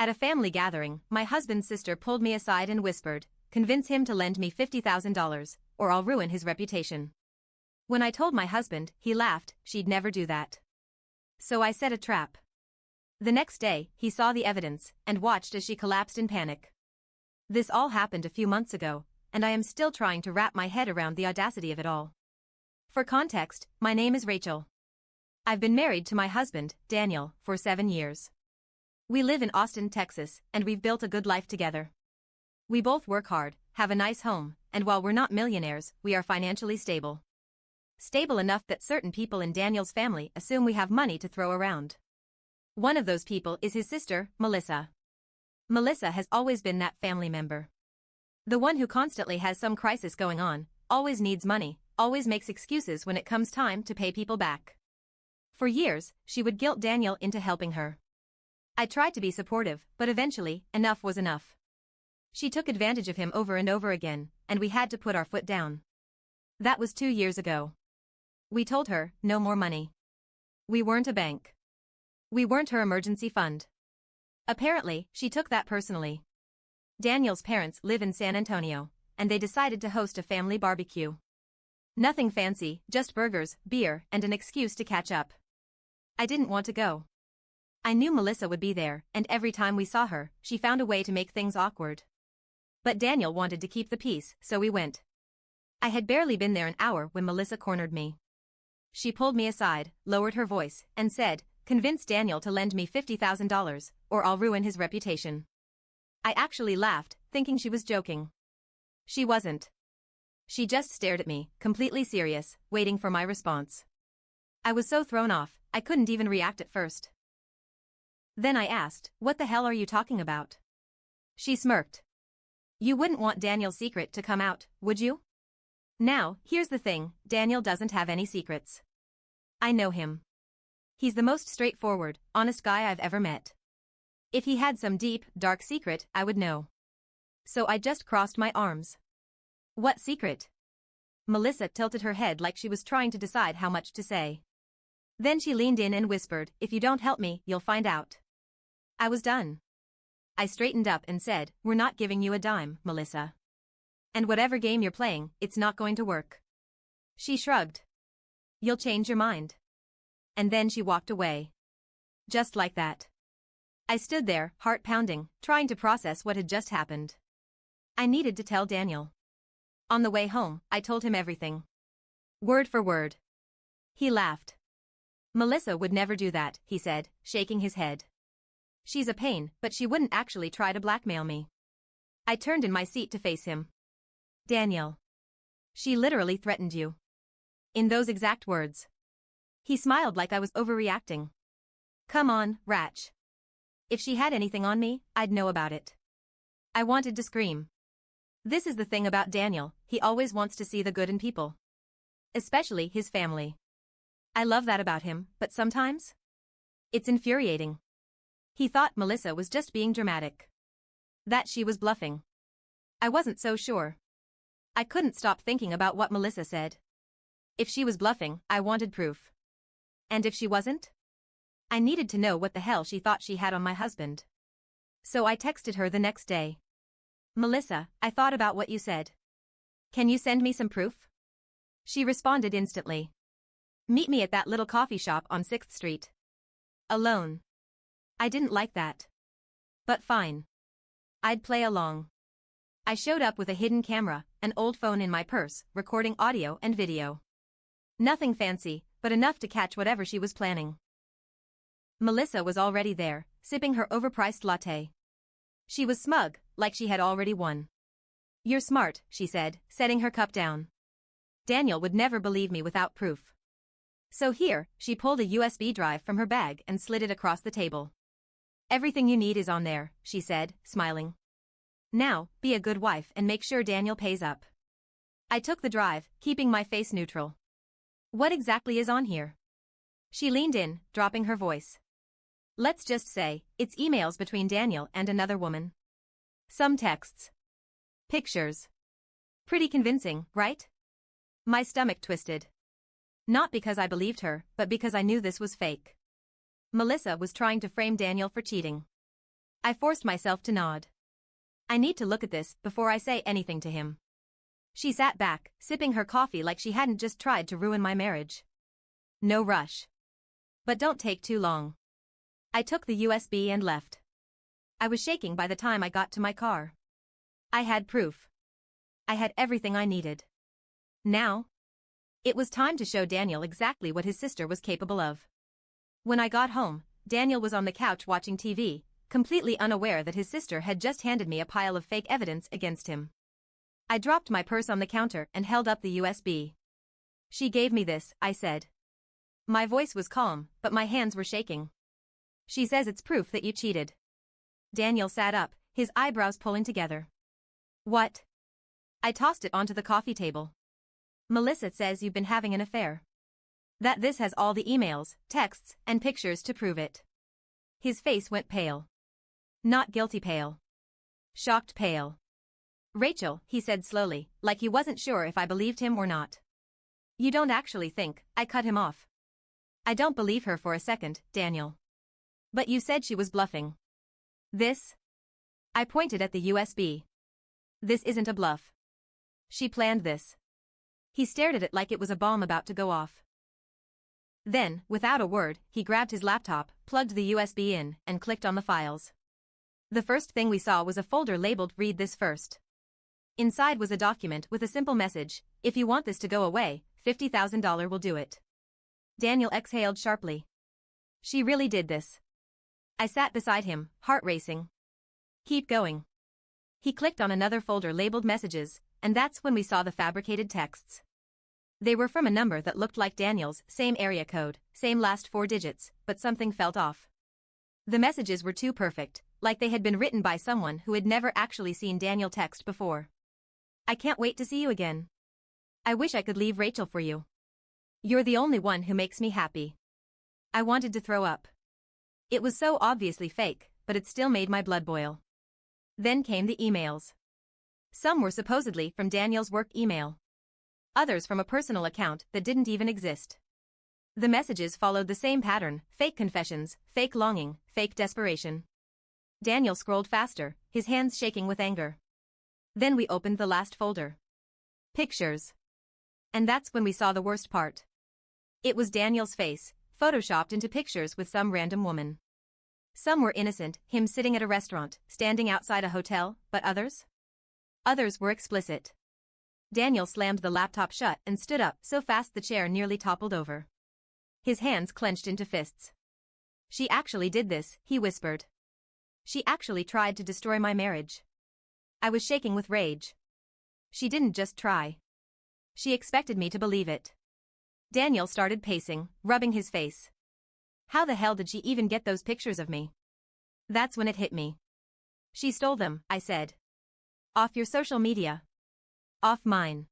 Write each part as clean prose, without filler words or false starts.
At a family gathering, my husband's sister pulled me aside and whispered, "Convince him to lend me $50,000, or I'll ruin his reputation." When I told my husband, he laughed, she'd never do that. So I set a trap. The next day, he saw the evidence, and watched as she collapsed in panic. This all happened a few months ago, and I am still trying to wrap my head around the audacity of it all. For context, my name is Rachel. I've been married to my husband, Daniel, for 7 years. We live in Austin, Texas, and we've built a good life together. We both work hard, have a nice home, and while we're not millionaires, we are financially stable. Stable enough that certain people in Daniel's family assume we have money to throw around. One of those people is his sister, Melissa. Melissa has always been that family member. The one who constantly has some crisis going on, always needs money, always makes excuses when it comes time to pay people back. For years, she would guilt Daniel into helping her. I tried to be supportive, but eventually, enough was enough. She took advantage of him over and over again, and we had to put our foot down. That was 2 years ago. We told her, no more money. We weren't a bank. We weren't her emergency fund. Apparently, she took that personally. Daniel's parents live in San Antonio, and they decided to host a family barbecue. Nothing fancy, just burgers, beer, and an excuse to catch up. I didn't want to go. I knew Melissa would be there, and every time we saw her, she found a way to make things awkward. But Daniel wanted to keep the peace, so we went. I had barely been there an hour when Melissa cornered me. She pulled me aside, lowered her voice, and said, "Convince Daniel to lend me $50,000, or I'll ruin his reputation." I actually laughed, thinking she was joking. She wasn't. She just stared at me, completely serious, waiting for my response. I was so thrown off, I couldn't even react at first. Then I asked, "What the hell are you talking about?" She smirked. "You wouldn't want Daniel's secret to come out, would you?" Now, here's the thing, Daniel doesn't have any secrets. I know him. He's the most straightforward, honest guy I've ever met. If he had some deep, dark secret, I would know. So I just crossed my arms. What secret? Melissa tilted her head like she was trying to decide how much to say. Then she leaned in and whispered, "If you don't help me, you'll find out." I was done. I straightened up and said, "We're not giving you a dime, Melissa. And whatever game you're playing, it's not going to work." She shrugged. "You'll change your mind." And then she walked away. Just like that. I stood there, heart pounding, trying to process what had just happened. I needed to tell Daniel. On the way home, I told him everything. Word for word. He laughed. "Melissa would never do that," he said, shaking his head. "She's a pain, but she wouldn't actually try to blackmail me." I turned in my seat to face him. "Daniel. She literally threatened you." In those exact words. He smiled like I was overreacting. "Come on, Ratch. If she had anything on me, I'd know about it." I wanted to scream. This is the thing about Daniel, he always wants to see the good in people. Especially his family. I love that about him, but sometimes? It's infuriating. He thought Melissa was just being dramatic. That she was bluffing. I wasn't so sure. I couldn't stop thinking about what Melissa said. If she was bluffing, I wanted proof. And if she wasn't? I needed to know what the hell she thought she had on my husband. So I texted her the next day. "Melissa, I thought about what you said. Can you send me some proof?" She responded instantly. "Meet me at that little coffee shop on 6th Street. Alone." I didn't like that. But fine. I'd play along. I showed up with a hidden camera, an old phone in my purse, recording audio and video. Nothing fancy, but enough to catch whatever she was planning. Melissa was already there, sipping her overpriced latte. She was smug, like she had already won. "You're smart," she said, setting her cup down. "Daniel would never believe me without proof." So here, she pulled a USB drive from her bag and slid it across the table. "Everything you need is on there," she said, smiling. "Now, be a good wife and make sure Daniel pays up." I took the drive, keeping my face neutral. "What exactly is on here?" She leaned in, dropping her voice. "Let's just say, it's emails between Daniel and another woman. Some texts. Pictures. Pretty convincing, right?" My stomach twisted. Not because I believed her, but because I knew this was fake. Melissa was trying to frame Daniel for cheating. I forced myself to nod. I need to look at this before I say anything to him. She sat back, sipping her coffee like she hadn't just tried to ruin my marriage. No rush. But don't take too long. I took the USB and left. I was shaking by the time I got to my car. I had proof. I had everything I needed. Now? It was time to show Daniel exactly what his sister was capable of. When I got home, Daniel was on the couch watching TV, completely unaware that his sister had just handed me a pile of fake evidence against him. I dropped my purse on the counter and held up the USB. She gave me this, I said. My voice was calm, but my hands were shaking. She says it's proof that you cheated. Daniel sat up, his eyebrows pulling together. What? I tossed it onto the coffee table. Melissa says you've been having an affair. That this has all the emails, texts, and pictures to prove it. His face went pale. Not guilty pale. Shocked pale. Rachel, he said slowly, like he wasn't sure if I believed him or not. You don't actually think I cut him off. I don't believe her for a second, Daniel. But you said she was bluffing. This? I pointed at the USB. This isn't a bluff. She planned this. He stared at it like it was a bomb about to go off. Then, without a word, he grabbed his laptop, plugged the USB in, and clicked on the files. The first thing we saw was a folder labeled Read This First. Inside was a document with a simple message: if you want this to go away, $50,000 will do it. Daniel exhaled sharply. She really did this. I sat beside him, heart racing. Keep going. He clicked on another folder labeled Messages, and that's when we saw the fabricated texts. They were from a number that looked like Daniel's, same area code, same last 4 digits, but something felt off. The messages were too perfect, like they had been written by someone who had never actually seen Daniel text before. I can't wait to see you again. I wish I could leave Rachel for you. You're the only one who makes me happy. I wanted to throw up. It was so obviously fake, but it still made my blood boil. Then came the emails. Some were supposedly from Daniel's work email. Others from a personal account that didn't even exist. The messages followed the same pattern: fake confessions, fake longing, fake desperation. Daniel scrolled faster, his hands shaking with anger. Then we opened the last folder. Pictures. And that's when we saw the worst part. It was Daniel's face, photoshopped into pictures with some random woman. Some were innocent, him sitting at a restaurant, standing outside a hotel, but others? Others were explicit. Daniel slammed the laptop shut and stood up so fast the chair nearly toppled over. His hands clenched into fists. She actually did this, he whispered. She actually tried to destroy my marriage. I was shaking with rage. She didn't just try. She expected me to believe it. Daniel started pacing, rubbing his face. How the hell did she even get those pictures of me? That's when it hit me. She stole them, I said. Off your social media. Off mine.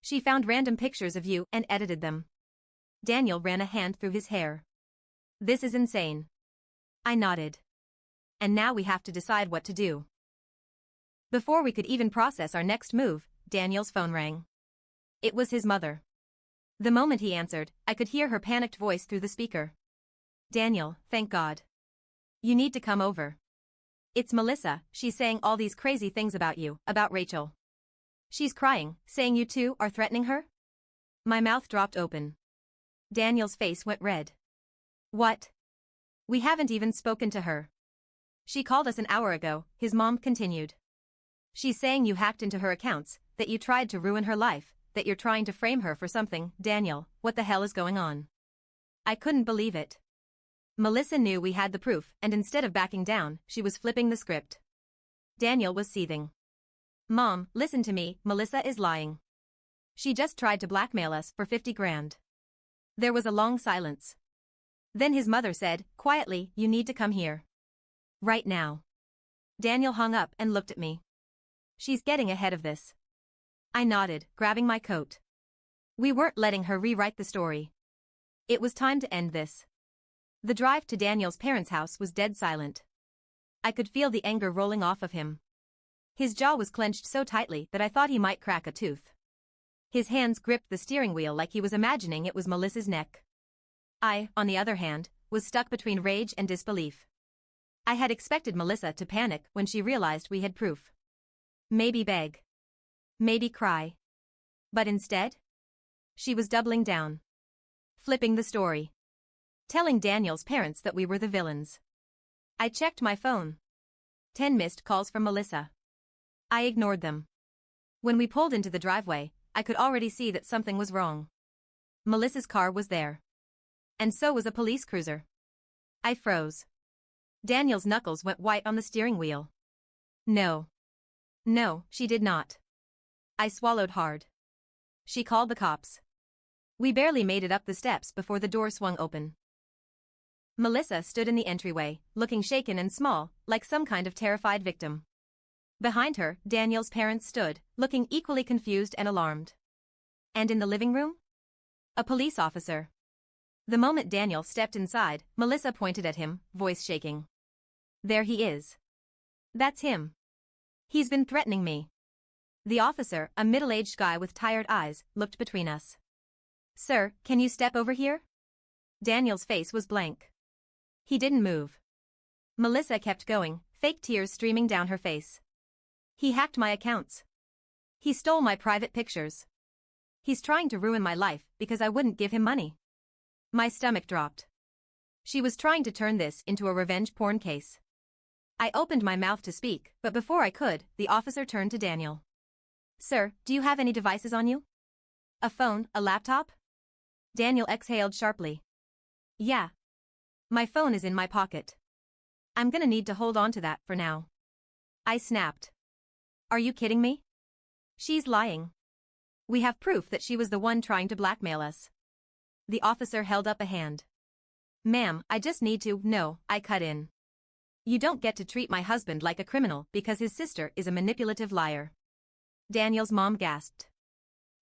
She found random pictures of you and edited them. Daniel ran a hand through his hair. This is insane. I nodded. And now we have to decide what to do. Before we could even process our next move, Daniel's phone rang. It was his mother. The moment he answered, I could hear her panicked voice through the speaker. Daniel, thank God. You need to come over. It's Melissa, she's saying all these crazy things about you, about Rachel. She's crying, saying you two are threatening her? My mouth dropped open. Daniel's face went red. What? We haven't even spoken to her. She called us an hour ago, his mom continued. She's saying you hacked into her accounts, that you tried to ruin her life, that you're trying to frame her for something. Daniel, what the hell is going on? I couldn't believe it. Melissa knew we had the proof, and instead of backing down, she was flipping the script. Daniel was seething. Mom, listen to me, Melissa is lying. She just tried to blackmail us for 50 grand. There was a long silence. Then his mother said, quietly, you need to come here. Right now. Daniel hung up and looked at me. She's getting ahead of this. I nodded, grabbing my coat. We weren't letting her rewrite the story. It was time to end this. The drive to Daniel's parents' house was dead silent. I could feel the anger rolling off of him. His jaw was clenched so tightly that I thought he might crack a tooth. His hands gripped the steering wheel like he was imagining it was Melissa's neck. I, on the other hand, was stuck between rage and disbelief. I had expected Melissa to panic when she realized we had proof. Maybe beg. Maybe cry. But instead? She was doubling down. Flipping the story. Telling Daniel's parents that we were the villains. I checked my phone. 10 missed calls from Melissa. I ignored them. When we pulled into the driveway, I could already see that something was wrong. Melissa's car was there. And so was a police cruiser. I froze. Daniel's knuckles went white on the steering wheel. No. No, she did not. I swallowed hard. She called the cops. We barely made it up the steps before the door swung open. Melissa stood in the entryway, looking shaken and small, like some kind of terrified victim. Behind her, Daniel's parents stood, looking equally confused and alarmed. And in the living room? A police officer. The moment Daniel stepped inside, Melissa pointed at him, voice shaking. There he is. That's him. He's been threatening me. The officer, a middle-aged guy with tired eyes, looked between us. Sir, can you step over here? Daniel's face was blank. He didn't move. Melissa kept going, fake tears streaming down her face. He hacked my accounts. He stole my private pictures. He's trying to ruin my life because I wouldn't give him money. My stomach dropped. She was trying to turn this into a revenge porn case. I opened my mouth to speak, but before I could, the officer turned to Daniel. Sir, do you have any devices on you? A phone, a laptop? Daniel exhaled sharply. Yeah. My phone is in my pocket. I'm gonna need to hold on to that for now. I snapped. Are you kidding me? She's lying. We have proof that she was the one trying to blackmail us. The officer held up a hand. Ma'am, I just need to. No, I cut in. You don't get to treat my husband like a criminal because his sister is a manipulative liar. Daniel's mom gasped.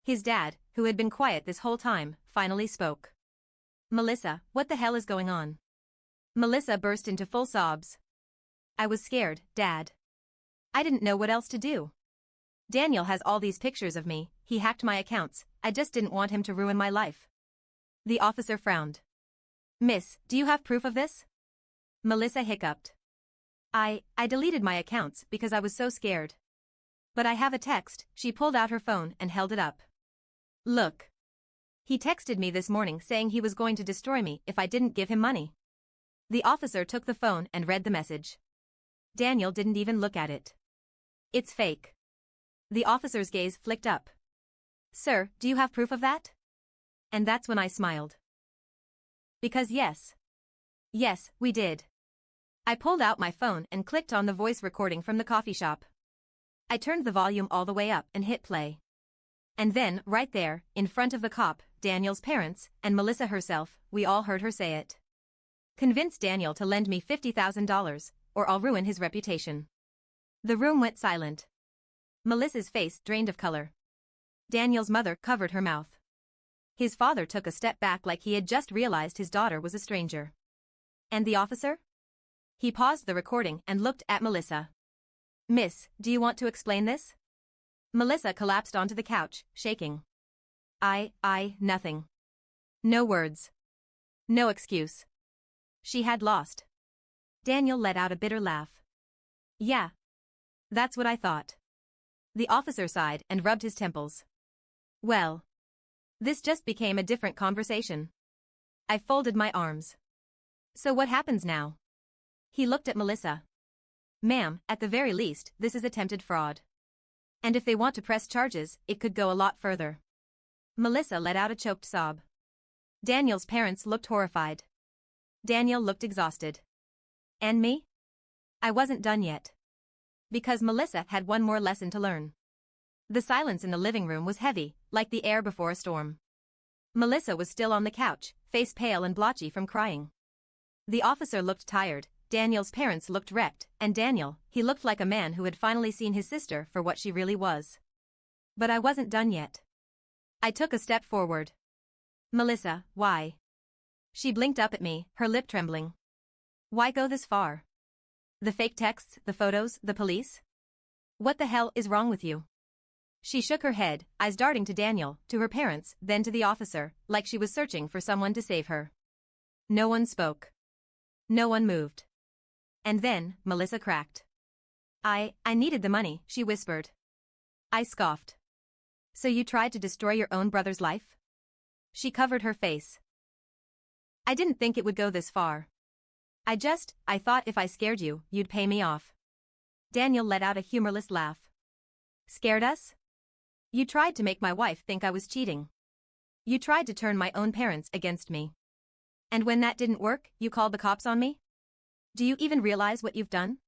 His dad, who had been quiet this whole time, finally spoke. Melissa, what the hell is going on? Melissa burst into full sobs. I was scared, Dad. I didn't know what else to do. Daniel has all these pictures of me, he hacked my accounts, I just didn't want him to ruin my life. The officer frowned. Miss, do you have proof of this? Melissa hiccuped. I deleted my accounts because I was so scared. But I have a text. She pulled out her phone and held it up. Look. He texted me this morning saying he was going to destroy me if I didn't give him money. The officer took the phone and read the message. Daniel didn't even look at it. It's fake. The officer's gaze flicked up. Sir, do you have proof of that? And that's when I smiled. Because yes. Yes, we did. I pulled out my phone and clicked on the voice recording from the coffee shop. I turned the volume all the way up and hit play. And then, right there, in front of the cop, Daniel's parents, and Melissa herself, we all heard her say it. Convince Daniel to lend me $50,000, or I'll ruin his reputation. The room went silent. Melissa's face drained of color. Daniel's mother covered her mouth. His father took a step back like he had just realized his daughter was a stranger. And the officer? He paused the recording and looked at Melissa. Miss, do you want to explain this? Melissa collapsed onto the couch, shaking. Nothing. No words. No excuse. She had lost. Daniel let out a bitter laugh. Yeah. That's what I thought. The officer sighed and rubbed his temples. Well. This just became a different conversation. I folded my arms. So what happens now? He looked at Melissa. Ma'am, at the very least, this is attempted fraud. And if they want to press charges, it could go a lot further. Melissa let out a choked sob. Daniel's parents looked horrified. Daniel looked exhausted. And me? I wasn't done yet. Because Melissa had one more lesson to learn. The silence in the living room was heavy, like the air before a storm. Melissa was still on the couch, face pale and blotchy from crying. The officer looked tired, Daniel's parents looked wrecked, and Daniel, he looked like a man who had finally seen his sister for what she really was. But I wasn't done yet. I took a step forward. Melissa, why? She blinked up at me, her lip trembling. Why go this far? The fake texts, the photos, the police? What the hell is wrong with you? She shook her head, eyes darting to Daniel, to her parents, then to the officer, like she was searching for someone to save her. No one spoke. No one moved. And then, Melissa cracked. I needed the money, she whispered. I scoffed. So you tried to destroy your own brother's life? She covered her face. I didn't think it would go this far. I thought if I scared you, you'd pay me off. Daniel let out a humorless laugh. Scared us? You tried to make my wife think I was cheating. You tried to turn my own parents against me. And when that didn't work, you called the cops on me? Do you even realize what you've done?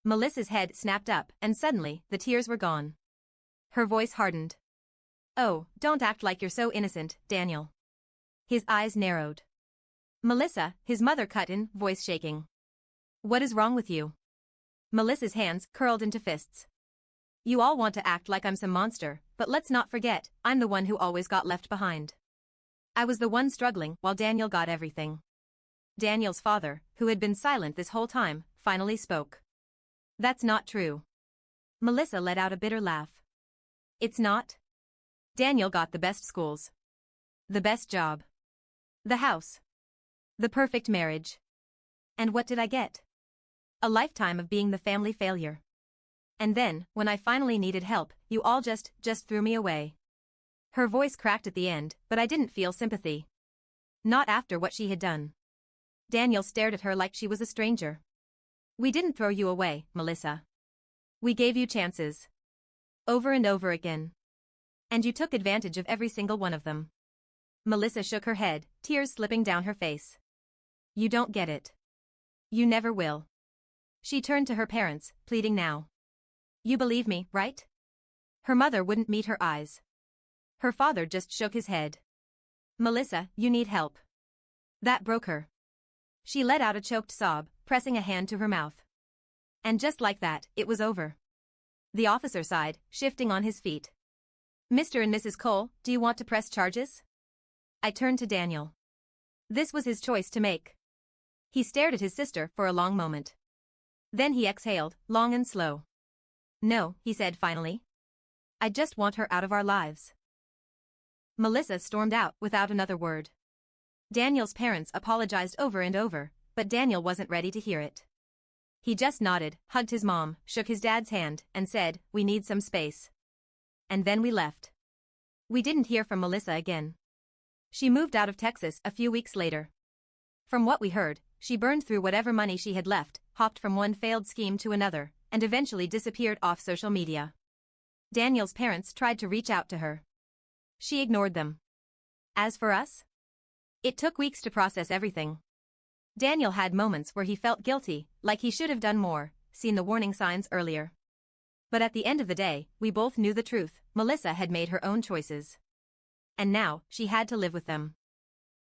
Melissa's head snapped up, and suddenly, the tears were gone. Her voice hardened. Oh, don't act like you're so innocent, Daniel. His eyes narrowed. Melissa, his mother cut in, voice shaking. What is wrong with you? Melissa's hands curled into fists. You all want to act like I'm some monster, but let's not forget, I'm the one who always got left behind. I was the one struggling while Daniel got everything. Daniel's father, who had been silent this whole time, finally spoke. That's not true. Melissa let out a bitter laugh. It's not? Daniel got the best schools. The best job. The house. The perfect marriage. And what did I get? A lifetime of being the family failure. And then, when I finally needed help, you all just threw me away. Her voice cracked at the end, but I didn't feel sympathy. Not after what she had done. Daniel stared at her like she was a stranger. We didn't throw you away, Melissa. We gave you chances. Over and over again. And you took advantage of every single one of them. Melissa shook her head, tears slipping down her face. You don't get it. You never will. She turned to her parents, pleading now. You believe me, right? Her mother wouldn't meet her eyes. Her father just shook his head. Melissa, you need help. That broke her. She let out a choked sob, pressing a hand to her mouth. And just like that, it was over. The officer sighed, shifting on his feet. Mr. and Mrs. Cole, do you want to press charges? I turned to Daniel. This was his choice to make. He stared at his sister for a long moment. Then he exhaled, long and slow. No, he said finally. I just want her out of our lives. Melissa stormed out without another word. Daniel's parents apologized over and over, but Daniel wasn't ready to hear it. He just nodded, hugged his mom, shook his dad's hand, and said, we need some space. And then we left. We didn't hear from Melissa again. She moved out of Texas a few weeks later. From what we heard, she burned through whatever money she had left, hopped from one failed scheme to another, and eventually disappeared off social media. Daniel's parents tried to reach out to her. She ignored them. As for us? It took weeks to process everything. Daniel had moments where he felt guilty, like he should have done more, seen the warning signs earlier. But at the end of the day, we both knew the truth, Melissa had made her own choices. And now, she had to live with them.